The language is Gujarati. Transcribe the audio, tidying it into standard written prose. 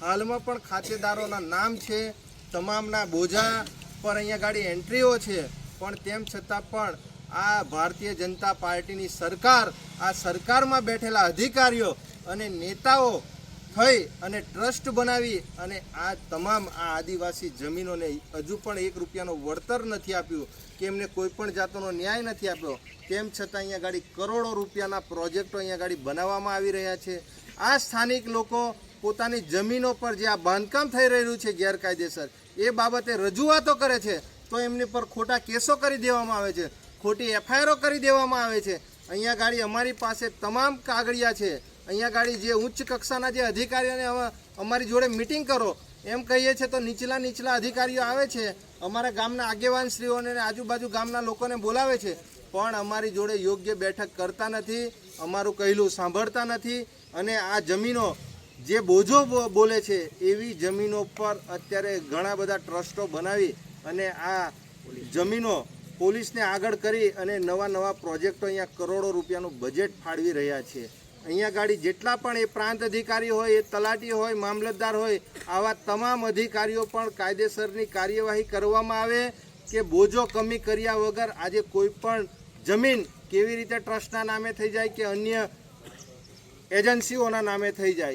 હાલમાં પણ ખાતેદારોના નામ છે, તમામના બોજા પર અહીંયા ગાડી એન્ટ્રીઓ છે, પણ તેમ છતાં પણ આ ભારતીય જનતા પાર્ટીની સરકાર, આ સરકારમાં બેઠેલા અધિકારીઓ અને નેતાઓ થઈ અને ટ્રસ્ટ બનાવી અને આ તમામ આ આદિવાસી જમીનોને હજુ પણ 1 રૂપિયાનો વળતર નથી આપ્યું કે એમને કોઈ પણ જાતનો ન્યાય નથી આપ્યો. તેમ છતાં અહીંયા ગાડી કરોડો રૂપિયાના પ્રોજેક્ટો અહીંયા ગાડી બનાવવામાં આવી રહ્યા છે. આ સ્થાનિક લોકો પોતાની જમીનો પર જે આ બાંધકામ થઈ રહ્યું છે ગેરકાયદેસર, એ બાબતે રજૂઆતો કરે છે તો એમની પર ખોટા કેસો કરી દેવામાં આવે છે, ખોટી એફઆઈઆરો કરી દેવામાં આવે છે. અહીંયા ગાડી અમારી પાસે તમામ કાગળિયા છે. અહીંયા ગાડી જે ઉચ્ચ કક્ષાના જે અધિકારીઓને અમારી જોડે મિટિંગ કરો એમ કહીએ છીએ તો નીચલા અધિકારીઓ આવે છે, અમારા ગામના આગેવાન શ્રીઓને આજુબાજુ ગામના લોકોને બોલાવે છે, પણ અમારી જોડે યોગ્ય બેઠક કરતા નથી, અમારું કહેલું સાંભળતા નથી. અને આ જમીનો જે બોજો બોલે છે એવી જમીનો પર અત્યારે ઘણા બધા ટ્રસ્ટો બનાવી અને આ જમીનો પોલીસને આગળ કરી અને નવા પ્રોજેક્ટો અહીંયા કરોડો રૂપિયાનું બજેટ ફાળવી રહ્યા છે. અહીંયા ગાડી જેટલા પણ એ પ્રાંત અધિકારી હોય, એ તલાટી હોય, મામલતદાર હોય, આવા તમામ અધિકારીઓ પણ કાયદેસરની કાર્યવાહી કરવામાં આવે કે બોજો કમી કર્યા વગર આજે કોઈ પણ જમીન કેવી રીતે ટ્રસ્ટના નામે થઈ જાય કે અન્ય એજન્સીઓના નામે થઈ જાય.